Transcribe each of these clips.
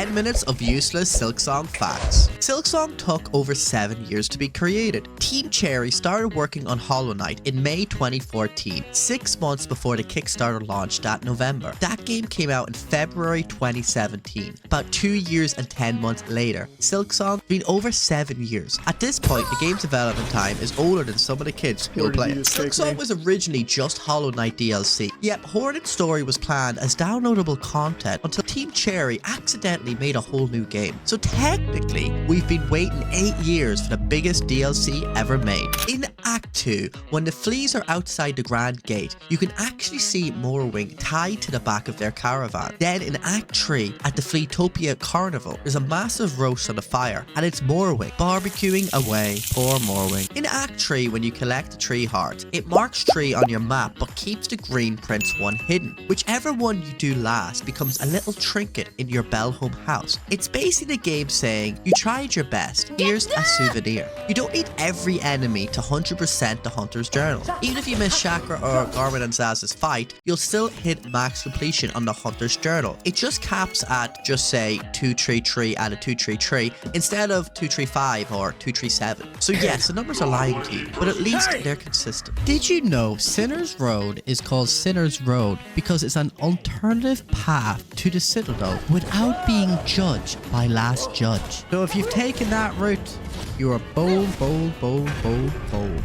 10 minutes of useless Silksong facts. Silksong took over 7 years to be created. Team Cherry started working on Hollow Knight in May 2014, 6 months before the Kickstarter launched that November. That game came out in February 2017. About 2 years and 10 months later, Silksong been over 7 years. At this point, the game's development time is older than some of the kids who'll play it. Silksong was originally just Hollow Knight DLC, yet Hornet's story was planned as downloadable content until Team Cherry accidentally made a whole new game. So technically, we've been waiting 8 years for the biggest DLC ever made. In Act 2, when the fleas are outside the Grand Gate, you can actually see Morrowind tied to the back of their caravan. Then in Act 3, at the Fleatopia Carnival, there's a massive roast on the fire, and it's Morrowind barbecuing away. Poor Morrowind. In Act 3, when you collect the tree hearts, it marks tree on your map but keeps the green Prince one hidden. Whichever one you do last becomes a little trinket in your Belhome house. It's basically the game saying, you tried your best, here's a souvenir. You don't need every enemy to 100% the Hunter's Journal. Even if you miss Chakra or Garmin and Zaz's fight, you'll still hit max completion on the Hunter's Journal. It just caps at, just say, 233 out of 233 instead of 235 or 237. So yes, the numbers are lying to you, but at least they're consistent. Did you know Sinner's Road is called Sinner's Road because it's an alternative path to the Citadel without being judged by Last Judge? So if you've taken that route, you are bold, bold, bold, bold, bold.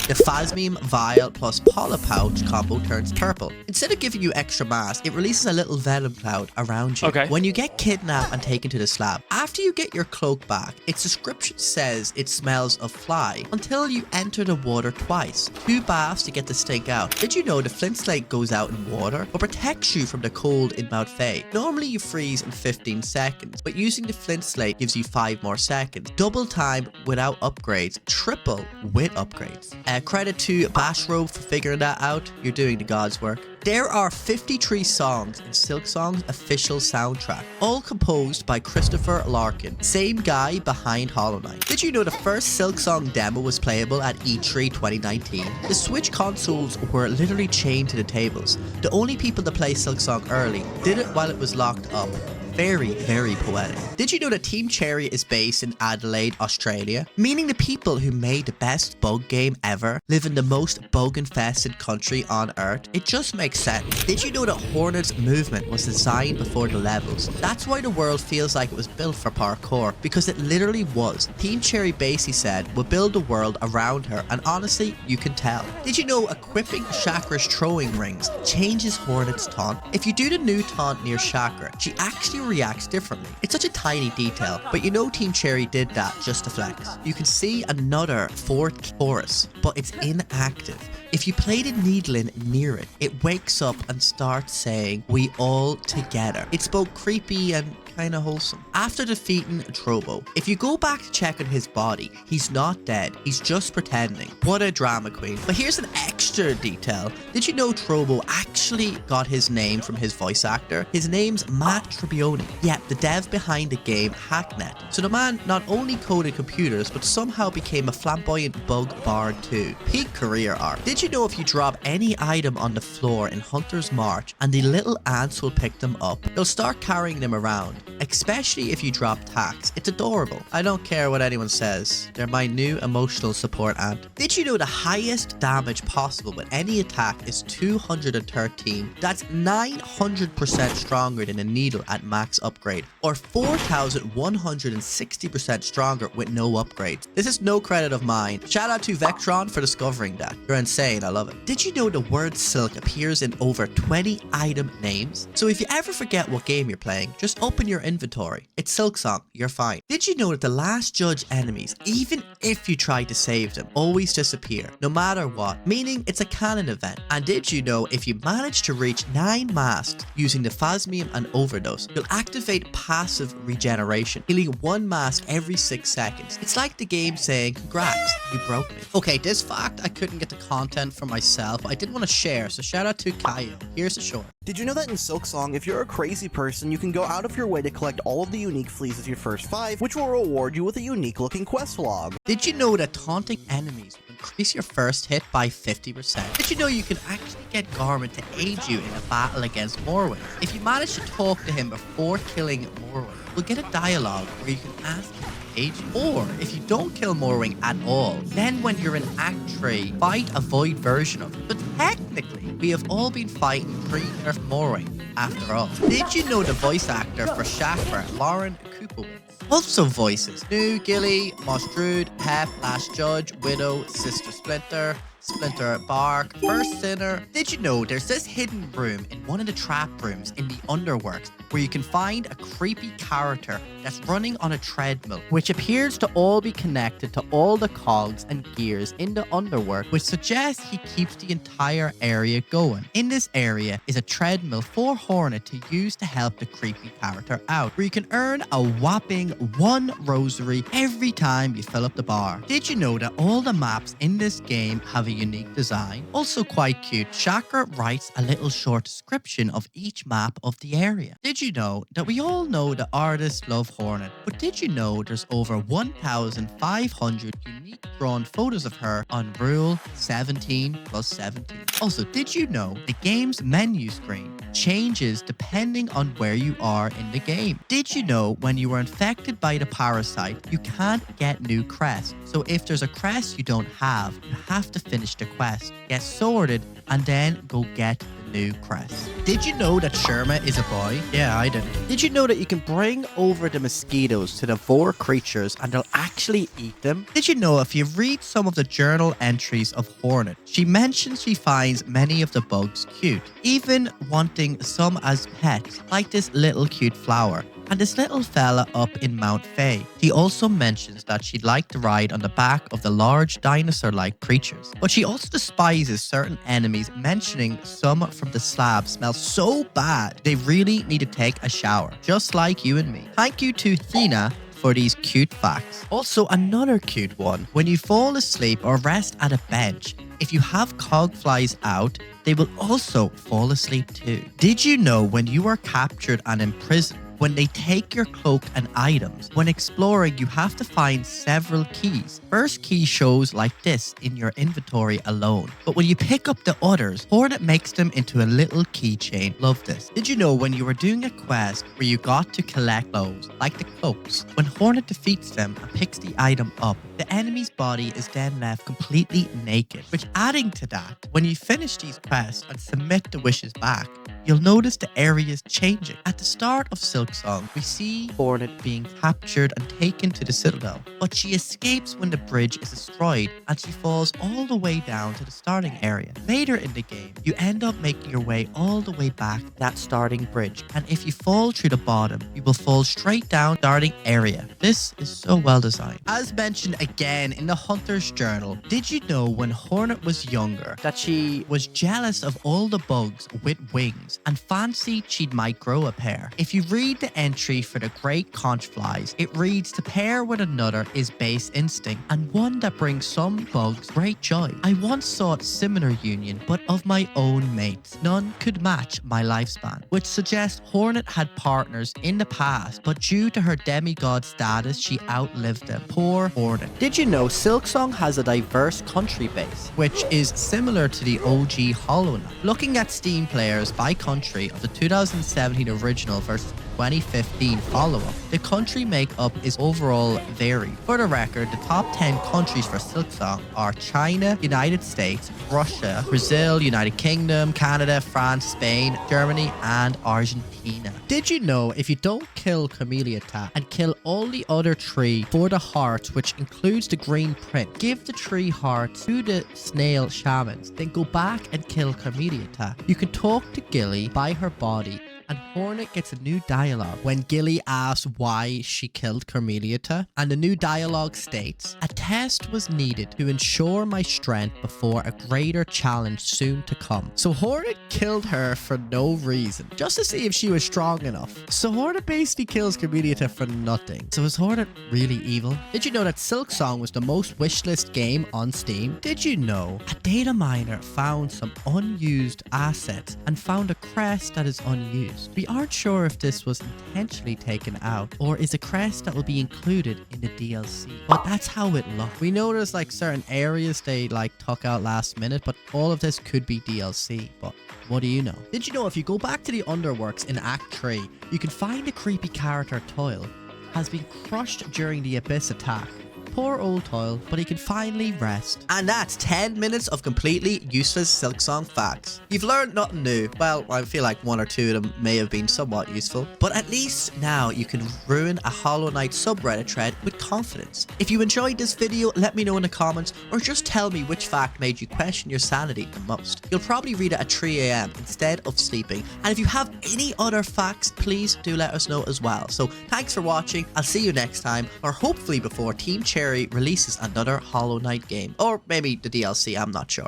The Phasmime Vial plus Polypouch combo turns purple. Instead of giving you extra mass, it releases a little venom cloud around you. When you get kidnapped and taken to the slab, after you get your cloak back, its description says it smells of fly until you enter the water twice. 2 baths to get the stink out. Did you know the flint slate goes out in water but protects you from the cold in Mount Fae? Normally you freeze in 15 seconds, but using the flint slate gives you 5 more seconds. Double time without upgrades, triple with upgrades. Credit to Bashrobe for figuring that out. You're doing the God's work. There are 53 songs in Silksong's official soundtrack, all composed by Christopher Larkin, same guy behind Hollow Knight. Did you know the first Silksong demo was playable at E3 2019? The Switch consoles were literally chained to the tables. The only people to play Silksong early did it while it was locked up. Very, very poetic. Did you know that Team Cherry is based in Adelaide, Australia? Meaning the people who made the best bug game ever live in the most bug-infested country on Earth? It just makes sense. Did you know that Hornet's movement was designed before the levels? That's why the world feels like it was built for parkour, because it literally was. Team Cherry basically said, we'll build the world around her, and honestly, you can tell. Did you know equipping Chakra's throwing rings changes Hornet's taunt? If you do the new taunt near Chakra, she actually reacts differently. It's such a tiny detail, but you know Team Cherry did that just to flex. You can see another 4th chorus, but it's inactive. If you play the needling near it, it wakes up and starts saying, we all together. It's both creepy and kind of wholesome. After defeating Trobo, if you go back to check on his body, he's not dead. He's just pretending. What a drama queen. But here's an extra detail. Did you know Trobo actually got his name from his voice actor? His name's Matt Tribbiani. Yep, the dev behind the game Hacknet. So the man not only coded computers, but somehow became a flamboyant bug bard too. Peak career arc. Did you know if you drop any item on the floor in Hunter's March and the little ants will pick them up, they'll start carrying them around. Especially if you drop tax. It's adorable. I don't care what anyone says. They're my new emotional support ant. Did you know the highest damage possible with any attack is 213? That's 900% stronger than a needle at max upgrade, or 4,160% stronger with no upgrades. This is no credit of mine. Shout out to Vectron for discovering that. You're insane. I love it. Did you know the word silk appears in over 20 item names? So if you ever forget what game you're playing, just open your inventory. It's Silksong, you're fine. Did you know that the Last Judge enemies, even if you try to save them, always disappear, no matter what, meaning it's a canon event? And did you know if you manage to reach 9 masks using the Phasmime and Overdose, you'll activate passive regeneration, healing 1 mask every 6 seconds. It's like the game saying, congrats, you broke me. Okay, this fact I couldn't get the content for myself, but I did want to share, so shout out to Kaio. Here's a short. Did you know that in Silksong, if you're a crazy person, you can go out of your way to collect all of the unique fleas of your first 5, which will reward you with a unique looking quest log? Did you know that taunting enemies will increase your first hit by 50%? Did you know you can actually get Garmin to aid you in a battle against Morrowind? If you manage to talk to him before killing Morwing. You'll get a dialogue where you can ask him to aid you. Or if you don't kill Morwing at all, then when you're in Act 3, fight a void version of it. But technically, we have all been fighting pre-nerf Morwing after all. Did you know the voice actor for Shakra, Lauren Kupowitz, also voices New, Gilly, Moss Druid, Pep, Last Judge, Widow, Sister Splinter, Splinter Bark, First Sinner. Did you know there's this hidden room in one of the trap rooms in the Underworks where you can find a creepy character that's running on a treadmill, which appears to all be connected to all the cogs and gears in the Underwork, which suggests he keeps the entire area going. In this area is a treadmill for Hornet to use to help the creepy character out, where you can earn a whopping 1 rosary every time you fill up the bar. Did you know that all the maps in this game have a unique design? Also quite cute, Chakra writes a little short description of each map of the area. Did you know that we all know the artists love Hornet, but did you know there's over 1,500 unique drawn photos of her on Rule 17+17? Also, did you know the game's menu screen changes depending on where you are in the game? Did you know when you were infected by the parasite, you can't get new crests? So if there's a crest you don't have, you have to finish the quest, get sorted, and then go get the new crest. Did you know that Sherma is a boy? Yeah, I did. Did you know that you can bring over the mosquitoes to the 4 creatures and they'll actually eat them? Did you know if you read some of the journal entries of Hornet, she mentions she finds many of the bugs cute, even wanting some as pets, like this little cute flower and this little fella up in Mount Fae. She also mentions that she'd like to ride on the back of the large dinosaur-like creatures, but she also despises certain enemies, mentioning some from the slab smell so bad they really need to take a shower, just like you and me. Thank you to Thina for these cute facts. Also, another cute one. When you fall asleep or rest at a bench, if you have cog flies out, they will also fall asleep too. Did you know when you are captured and imprisoned, when they take your cloak and items, when exploring, you have to find several keys. First key shows like this in your inventory alone, but when you pick up the others, Hornet makes them into a little keychain. Love this. Did you know when you were doing a quest where you got to collect those, like the cloaks, when Hornet defeats them and picks the item up, the enemy's body is then left completely naked, which adding to that, when you finish these quests and submit the wishes back, you'll notice the area is changing. At the start of Silksong, we see Hornet being captured and taken to the Citadel, but she escapes when the bridge is destroyed and she falls all the way down to the starting area. Later in the game, you end up making your way all the way back to that starting bridge, and if you fall through the bottom, you will fall straight down the starting area. This is so well designed. As mentioned again in the Hunter's Journal, did you know when Hornet was younger that she was jealous of all the bugs with wings and fancied she might grow a pair? If you read the entry for the great conch flies, it reads, to pair with another is base instinct, and one that brings some bugs great joy. I once sought similar union, but of my own mates, none could match my lifespan, which suggests Hornet had partners in the past, but due to her demigod status, she outlived them. Poor Hornet. Did you know Silksong has a diverse country base, which is similar to the OG Hollow Knight? Looking at Steam players by country of the 2017 original versus 2015 follow-up, the country makeup is overall varied. For the record, the top 10 countries for Silksong are China, United States, Russia, Brazil, United Kingdom, Canada, France, Spain, Germany, and Argentina. Did you know if you don't kill Camellia and kill all the other 3 for the hearts, which includes the green print, give the 3 hearts to the snail shamans, then go back and kill Camellia, you can talk to Gilly by her body, and Hornet gets a new dialogue when Gilly asks why she killed Carnival, and the new dialogue states, a test was needed to ensure my strength before a greater challenge soon to come. So Hornet killed her for no reason, just to see if she was strong enough. So Hornet basically kills Carnival for nothing. So is Hornet really evil? Did you know that Silksong was the most wishlist game on Steam? Did you know a data miner found some unused assets and found a crest that is unused? used. We aren't sure if this was intentionally taken out or is a crest that will be included in the DLC, but that's how it looked. We know there's like certain areas they like took out last minute, but all of this could be DLC, but what do you know? Did you know if you go back to the Underworks in Act 3, you can find a creepy character Toil has been crushed during the Abyss attack. Poor old Toil, but he can finally rest. And that's 10 minutes of completely useless Silksong facts. You've learned nothing new. Well, I feel like one or two of them may have been somewhat useful, but at least now you can ruin a Hollow Knight subreddit thread with confidence. If you enjoyed this video, let me know in the comments, or just tell me which fact made you question your sanity the most. You'll probably read it at 3 AM instead of sleeping. And if you have any other facts, please do let us know as well. So thanks for watching. I'll see you next time, or hopefully before Team Cherry releases another Hollow Knight game, or maybe the DLC, I'm not sure.